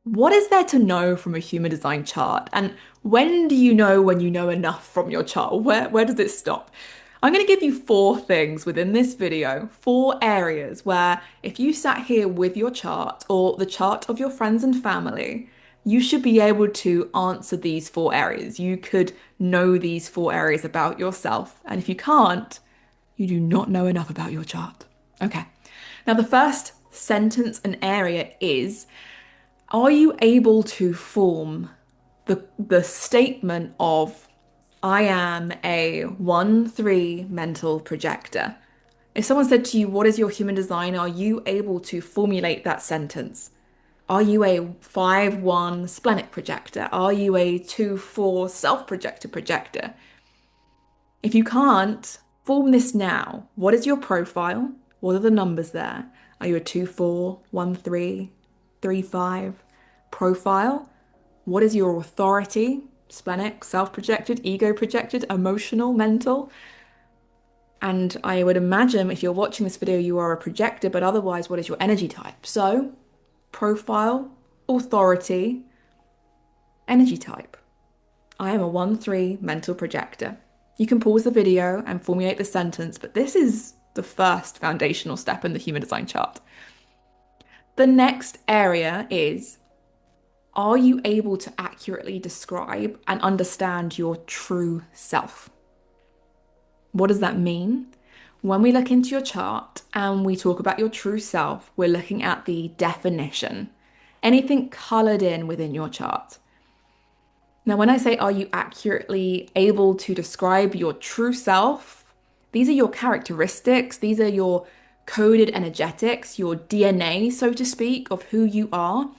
What is there to know from a human design chart? And when do you know when you know enough from your chart? Where does it stop? I'm going to give you four things within this video, four areas where if you sat here with your chart or the chart of your friends and family, you should be able to answer these four areas. You could know these four areas about yourself. And if you can't, you do not know enough about your chart. Okay. Now, the first sentence and area is, are you able to form the statement of I am a 1-3 mental projector? If someone said to you, what is your human design? Are you able to formulate that sentence? Are you a 5-1 splenic projector? Are you a 2-4 self-projector projector? If you can't, form this now. What is your profile? What are the numbers there? Are you a 2-4, 1-3, 3-5 profile? What is your authority? Splenic, self-projected, ego projected, emotional, mental? And I would imagine if you're watching this video, you are a projector, but otherwise, what is your energy type? So, profile, authority, energy type. I am a 1-3 mental projector. You can pause the video and formulate the sentence, but this is the first foundational step in the human design chart. The next area is, are you able to accurately describe and understand your true self? What does that mean? When we look into your chart and we talk about your true self, we're looking at the definition, anything colored in within your chart. Now, when I say, are you accurately able to describe your true self? These are your characteristics, these are your coded energetics, your DNA, so to speak, of who you are.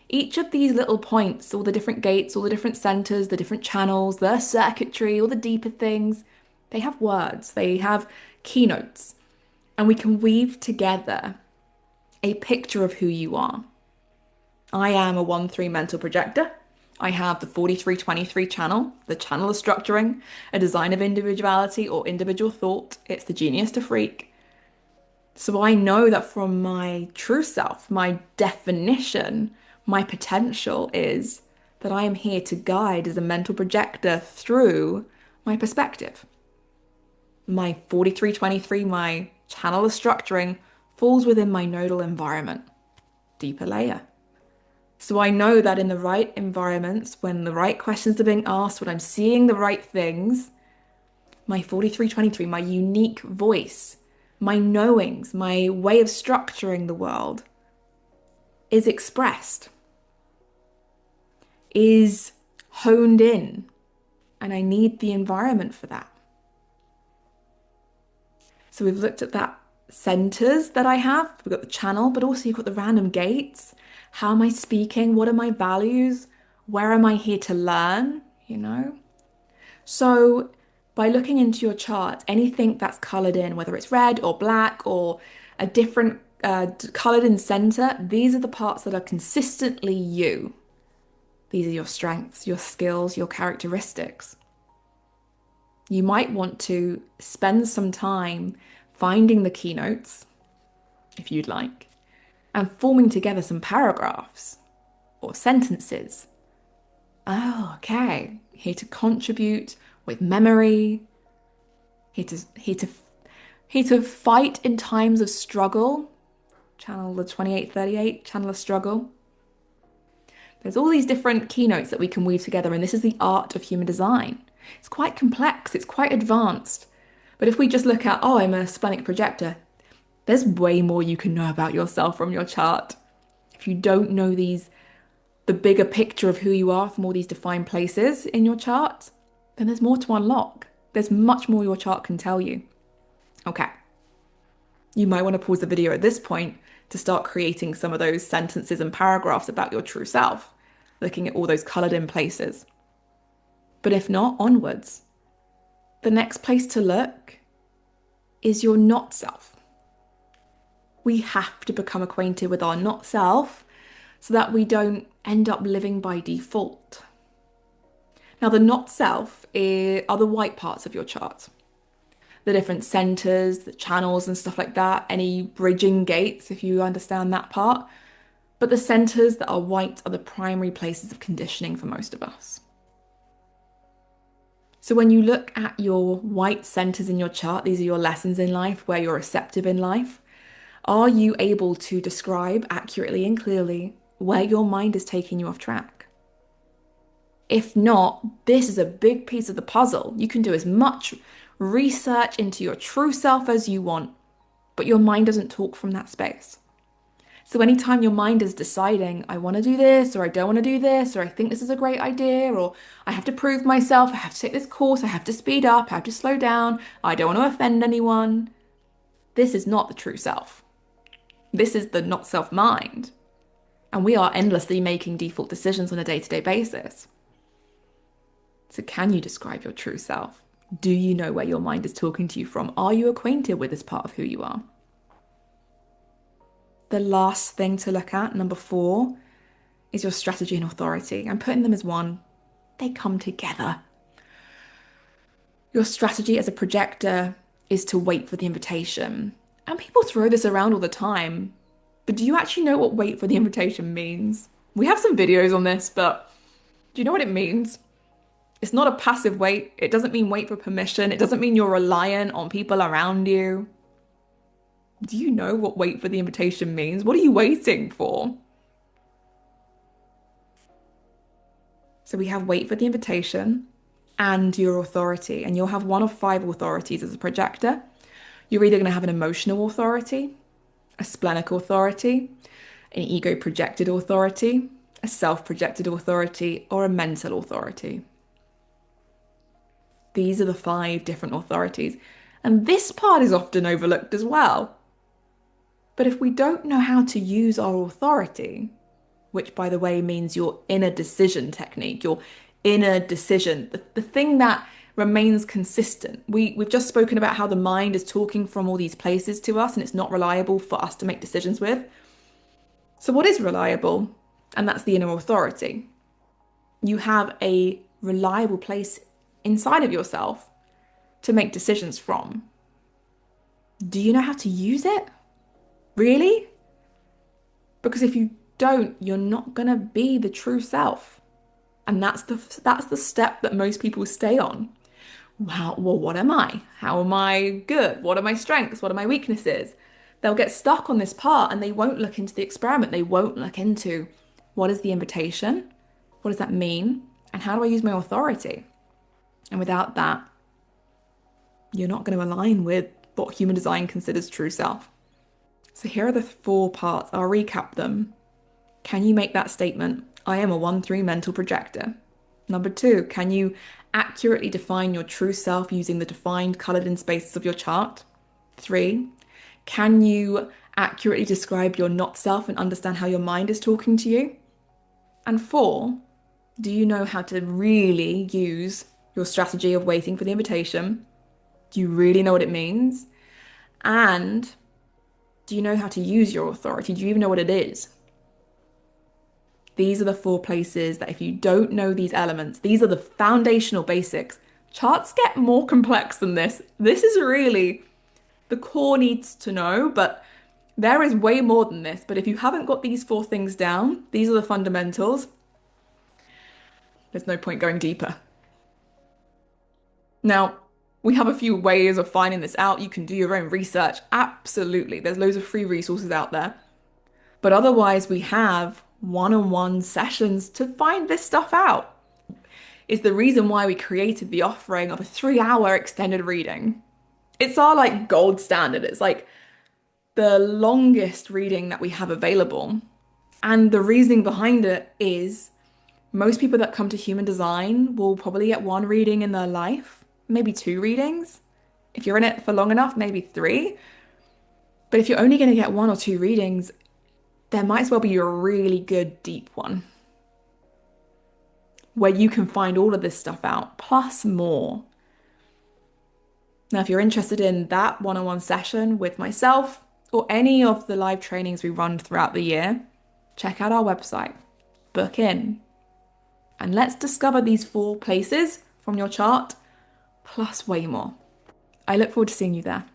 Each of these little points, all the different gates, all the different centers, the different channels, the circuitry, all the deeper things, they have words, they have keynotes, and we can weave together a picture of who you are. I am a 1-3 mental projector. I have the 4323 channel, the channel of structuring, a design of individuality or individual thought. It's the genius to freak. So I know that from my true self, my definition, my potential is that I am here to guide as a mental projector through my perspective. My 4323, my channel of structuring, falls within my nodal environment, deeper layer. So I know that in the right environments, when the right questions are being asked, when I'm seeing the right things, my 4323, my unique voice, my knowings, my way of structuring the world is expressed, is honed in, and I need the environment for that. So we've looked at that centers that I have. We've got the channel, but also you've got the random gates. How am I speaking? What are my values? Where am I here to learn? You know? So by looking into your chart, anything that's colored in, whether it's red or black or a different colored in center, these are the parts that are consistently you. These are your strengths, your skills, your characteristics. You might want to spend some time finding the keynotes, if you'd like, and forming together some paragraphs or sentences. Oh, okay. Here to contribute with memory, here to here to here to fight in times of struggle. Channel the 2838, channel of struggle. There's all these different keynotes that we can weave together, and this is the art of human design. It's quite complex, it's quite advanced. But if we just look at, oh, I'm a splenic projector, there's way more you can know about yourself from your chart. If you don't know the bigger picture of who you are from all these defined places in your chart, then there's more to unlock. There's much more your chart can tell you. Okay. You might want to pause the video at this point to start creating some of those sentences and paragraphs about your true self, looking at all those colored in places. But if not, onwards. The next place to look is your not self. We have to become acquainted with our not self so that we don't end up living by default. Now, the not self are the white parts of your chart. The different centers, the channels and stuff like that, any bridging gates, if you understand that part. But the centers that are white are the primary places of conditioning for most of us. So when you look at your white centers in your chart, these are your lessons in life, where you're receptive in life. Are you able to describe accurately and clearly where your mind is taking you off track? If not, this is a big piece of the puzzle. You can do as much research into your true self as you want, but your mind doesn't talk from that space. So anytime your mind is deciding, I want to do this, or I don't want to do this, or I think this is a great idea, or I have to prove myself, I have to take this course, I have to speed up, I have to slow down, I don't want to offend anyone, this is not the true self. This is the not self mind. And we are endlessly making default decisions on a day-to-day basis. So can you describe your true self? Do you know where your mind is talking to you from? Are you acquainted with this part of who you are? The last thing to look at, number 4, is your strategy and authority. I'm putting them as one. They come together. Your strategy as a projector is to wait for the invitation. And people throw this around all the time. But do you actually know what wait for the invitation means? We have some videos on this, but do you know what it means? It's not a passive wait. It doesn't mean wait for permission. It doesn't mean you're reliant on people around you. Do you know what wait for the invitation means? What are you waiting for? So we have wait for the invitation and your authority, and you'll have one of 5 authorities as a projector. You're either going to have an emotional authority, a splenic authority, an ego projected authority, a self projected authority, or a mental authority. These are the 5 different authorities. And this part is often overlooked as well. But if we don't know how to use our authority, which by the way means your inner decision technique, your inner decision, the thing that remains consistent. We've just spoken about how the mind is talking from all these places to us and it's not reliable for us to make decisions with. So what is reliable? And that's the inner authority. You have a reliable place inside of yourself to make decisions from. Do you know how to use it? Really? Because if you don't, you're not gonna be the true self. And that's the step that most people stay on. Wow, well, what am I? How am I good? What are my strengths? What are my weaknesses? They'll get stuck on this part and they won't look into the experiment. They won't look into what is the invitation? What does that mean? And how do I use my authority? And without that, you're not going to align with what human design considers true self. So here are the 4 parts. I'll recap them. Can you make that statement? I am a 1-3 mental projector. Number 2, can you accurately define your true self using the defined colored in spaces of your chart? 3, can you accurately describe your not self and understand how your mind is talking to you? And 4, do you know how to really use your strategy of waiting for the invitation? Do you really know what it means? And do you know how to use your authority? Do you even know what it is? These are the 4 places that if you don't know these elements, these are the foundational basics. Charts get more complex than this. This is really the core needs to know, but there is way more than this. But if you haven't got these 4 things down, these are the fundamentals. There's no point going deeper. Now, we have a few ways of finding this out. You can do your own research. Absolutely. There's loads of free resources out there. But otherwise, we have one-on-one sessions to find this stuff out. It's the reason why we created the offering of a 3-hour extended reading. It's our like gold standard. It's like the longest reading that we have available. And the reasoning behind it is most people that come to human design will probably get 1 reading in their life, maybe 2 readings. If you're in it for long enough, maybe 3. But if you're only going to get 1 or 2 readings, there might as well be a really good deep one where you can find all of this stuff out, plus more. Now, if you're interested in that one-on-one session with myself or any of the live trainings we run throughout the year, check out our website, book in, and let's discover these 4 places from your chart, plus way more. I look forward to seeing you there.